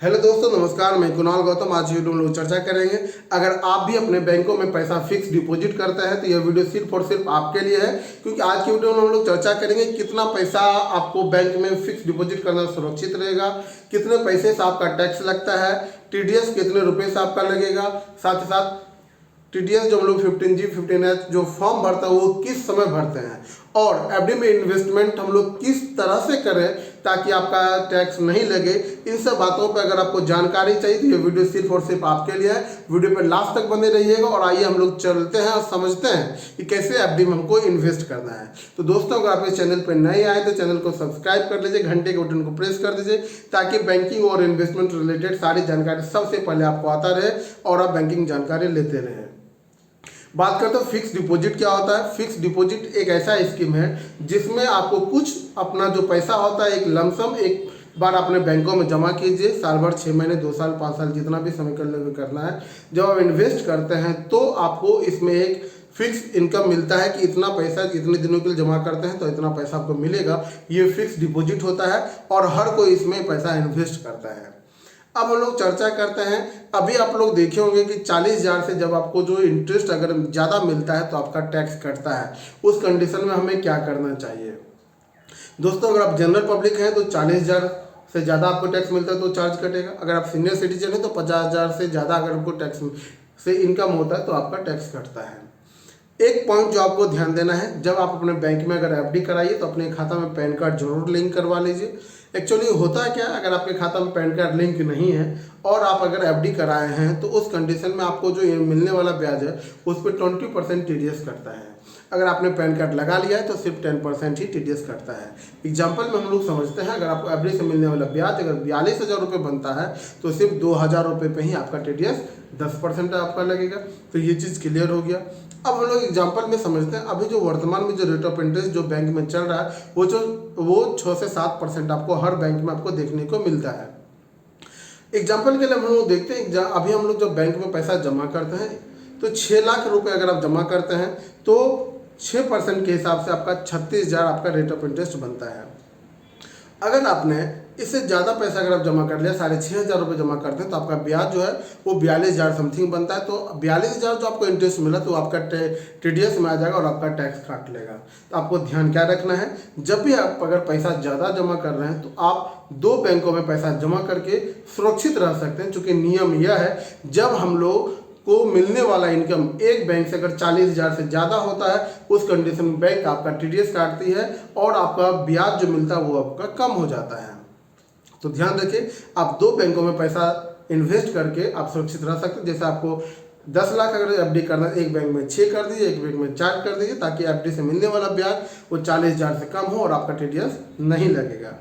Hello दोस्तों, नमस्कार। मैं कुणाल गौतम। आज वीडियो में लोग चर्चा करेंगे। अगर आप भी अपने बैंकों में पैसा फिक्स डिपॉजिट करते हैं तो यह वीडियो सिर्फ और सिर्फ आपके लिए है, क्योंकि आज की वीडियो में हम लोग चर्चा करेंगे कितना पैसा आपको बैंक में फिक्स डिपॉजिट करना सुरक्षित रहेगा, कितने पैसे से आपका टैक्स लगता है, टीडीएस कितने रुपए से आपका लगेगा, साथ ही साथ टीडीएस जो हम लोग 15G 15H जो फॉर्म भरता है वो किस समय भरते हैं, और एफडी में इन्वेस्टमेंट हम लोग किस तरह से करें ताकि आपका टैक्स नहीं लगे। इन सब बातों पर अगर आपको जानकारी चाहिए तो ये वीडियो सिर्फ और सिर्फ आपके लिए है। वीडियो पर लास्ट तक बने रहिएगा और आइए हम लोग चलते हैं और समझते हैं कि कैसे एफडी में हमको इन्वेस्ट करना है। तो दोस्तों, अगर आप इस चैनल पर नए आए तो चैनल को सब्सक्राइब कर लीजिए, घंटे के बटन को प्रेस कर दीजिए ताकि बैंकिंग और इन्वेस्टमेंट रिलेटेड सारी जानकारी सबसे पहले आपको आता रहे और आप बैंकिंग जानकारी लेते रहे। बात करते हैं फिक्स डिपॉजिट क्या होता है। फिक्स डिपॉजिट एक ऐसा स्कीम है जिसमें आपको कुछ अपना जो पैसा होता है एक लमसम एक बार अपने बैंकों में जमा कीजिए। साल भर, 6 महीने, 2 साल, 5 साल, जितना भी समय करना है। जब आप इन्वेस्ट करते हैं तो आपको इसमें एक फिक्स इनकम मिलता है कि इतना पैसा इतने दिनों के लिए जमा करते हैं तो इतना पैसा आपको मिलेगा। ये फिक्स डिपॉजिट होता है और हर कोई इसमें पैसा इन्वेस्ट करता है। अब हम लोग चर्चा करते हैं। अभी आप लोग देखे होंगे कि 40,000 से जब आपको जो इंटरेस्ट अगर ज़्यादा मिलता है तो आपका टैक्स कटता है। उस कंडीशन में हमें क्या करना चाहिए दोस्तों? अगर आप जनरल पब्लिक हैं तो 40,000 से ज़्यादा आपको टैक्स मिलता है तो चार्ज कटेगा। अगर आप सीनियर सिटीजन हैं तो 50,000 से ज़्यादा अगर आपको टैक्स से इनकम होता है तो आपका टैक्स कटता है। एक पॉइंट जो आपको ध्यान देना है, जब आप अपने बैंक में अगर एफडी कराइए तो अपने खाता में पैन कार्ड जरूर लिंक करवा लीजिए। एक्चुअली होता है क्या, अगर आपके खाता में पैन कार्ड लिंक नहीं है और आप अगर एफडी कराए हैं तो उस कंडीशन में आपको जो ये मिलने वाला ब्याज है उस पर 20% टीडीएस कटता है। अगर आपने पैन कार्ड लगा लिया है तो सिर्फ 10% ही टीडीएस कटता है। एग्जाम्पल में हम लोग समझते हैं, अगर आपको एफडी से मिलने वाला ब्याज अगर 42,000 रुपये बनता है तो सिर्फ 2,000 रुपये पे ही आपका टीडीएस 10% आपका लगेगा। तो ये चीज़ क्लियर हो गया। अब हम लोग एग्जाम्पल में समझते हैं, अभी जो वर्तमान में जो रेट ऑफ इंटरेस्ट जो बैंक में चल रहा है वो 6 से 7% आपको हर बैंक में आपको देखने को मिलता है। एग्जाम्पल के लिए हम लोग देखते हैं, अभी हम लोग जब बैंक में पैसा जमा करते हैं तो 6 लाख रुपए अगर आप जमा करते हैं तो 6% के हिसाब से आपका 36,000 आपका रेट ऑफ इंटरेस्ट बनता है। अगर आपने इससे ज़्यादा पैसा अगर आप जमा कर लिया, 6,500 रुपये जमा करते हैं तो आपका ब्याज जो है वो 42,000 समथिंग बनता है। तो 42,000 जो आपको इंटरेस्ट मिला तो आपका टीडीएस में आ जाएगा और आपका टैक्स काट लेगा। तो आपको ध्यान क्या रखना है, जब भी आप अगर पैसा ज़्यादा जमा कर रहे हैं तो आप 2 बैंकों में पैसा जमा करके सुरक्षित रह सकते हैं। चूँकि नियम यह है, जब हम लोग को मिलने वाला इनकम एक बैंक से अगर 40,000 से ज़्यादा होता है उस कंडीशन में बैंक आपका टीडीएस काटती है और आपका ब्याज जो मिलता है वो आपका कम हो जाता है। तो ध्यान रखिए, आप 2 बैंकों में पैसा इन्वेस्ट करके आप सुरक्षित रह सकते हैं। जैसे आपको 10 लाख अगर एफडी करना है, एक बैंक में 6 कर दीजिए, एक बैंक में 4 कर दीजिए ताकि एफडी से मिलने वाला ब्याज वो 40,000 से कम हो और आपका टीडीएस नहीं लगेगा।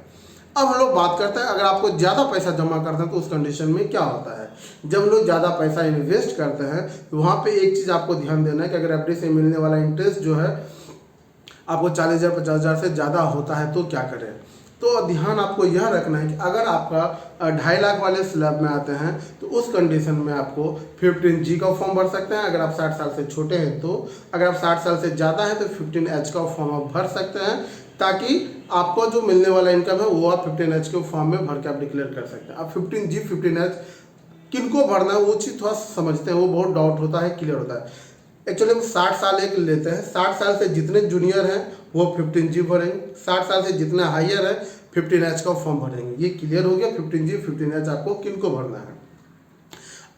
अब हम लोग बात करते हैं, अगर आपको ज़्यादा पैसा जमा करते हैं तो उस कंडीशन में क्या होता है। जब हम लोग ज़्यादा पैसा इन्वेस्ट करते हैं तो वहाँ पे एक चीज़ आपको ध्यान देना है कि अगर एफडी से मिलने वाला इंटरेस्ट जो है आपको 40,000 50,000 से ज़्यादा होता है तो क्या करें। तो ध्यान आपको यह रखना है कि अगर आपका 2.5 लाख वाले स्लैब में आते हैं तो उस कंडीशन में आपको 15G का फॉर्म भर सकते हैं। अगर आप 60 साल से छोटे हैं तो, अगर आप 60 साल से ज़्यादा है तो 15H का फॉर्म आप भर सकते हैं ताकि आपको जो मिलने वाला इनकम है वो आप 15H के फॉर्म में भर के आप डिक्लेयर कर सकते हैं। अब 15G 15H किनको भरना है वो चीज़ थोड़ा समझते हैं, वो बहुत डाउट होता है, क्लियर होता है। एक्चुअली हम 60 साल एक लेते हैं, 60 साल से जितने जूनियर हैं वो 15G भरेंगे, 60 साल से जितने हाइयर है 15H का फॉर्म भरेंगे। ये क्लियर हो गया। 15G 15H आपको किनको भरना है।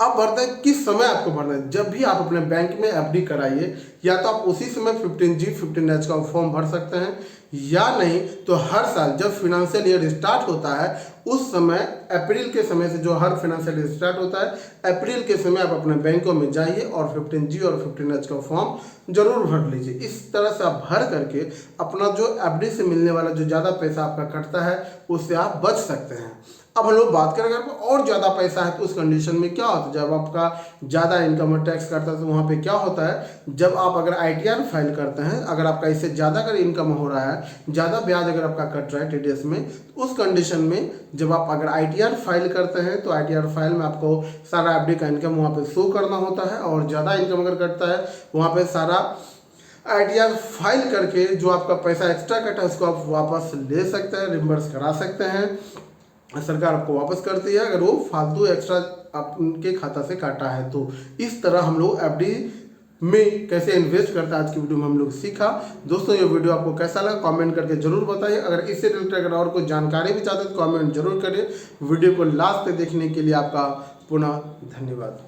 अब भरते हैं किस समय आपको भरना है। जब भी आप अपने बैंक में एफडी कराइए या तो आप उसी समय 15G 15H का फॉर्म भर सकते हैं, या नहीं तो हर साल जब फाइनेंशियल ईयर स्टार्ट होता है उस समय, अप्रैल के समय से जो हर फाइनेंशियल ईयर स्टार्ट होता है अप्रैल के समय आप अपने बैंकों में जाइए और 15G और 15H का फॉर्म जरूर भर लीजिए। इस तरह से आप भर करके अपना जो एफडी से मिलने वाला जो ज़्यादा पैसा आपका कटता है उससे आप बच सकते हैं। अब हम लोग बात करें अगर और ज़्यादा पैसा है तो उस कंडीशन में क्या होता है। जब आपका ज़्यादा इनकम और टैक्स करता है तो वहाँ पे क्या होता है, जब आप अगर आईटीआर फाइल करते हैं, अगर आपका इससे ज़्यादा अगर इनकम हो रहा है, ज़्यादा ब्याज अगर आपका कट रहा है टीडीएस में, तो उस कंडीशन में जब आप अगर आईटीआर फाइल करते हैं तो आईटीआर फाइल में आपको सारा एफडी का इनकम वहाँ पर शो करना होता है। और ज़्यादा इनकम अगर कटता है वहाँ पर सारा आईटीआर फाइल करके जो आपका पैसा एक्स्ट्रा कटा है उसको आप वापस ले सकते हैं, रिम्बर्स करा सकते हैं। सरकार आपको वापस करती है अगर वो फालतू एक्स्ट्रा आपके खाता से काटा है तो। इस तरह हम लोग एफडी में कैसे इन्वेस्ट करता है आज की वीडियो में हम लोग सीखा। दोस्तों ये वीडियो आपको कैसा लगा कमेंट करके जरूर बताइए। अगर इससे रिलेटेड अगर और कोई जानकारी भी चाहते हैं तो कमेंट जरूर करें। वीडियो को लास्ट तक देखने के लिए आपका पुनः धन्यवाद।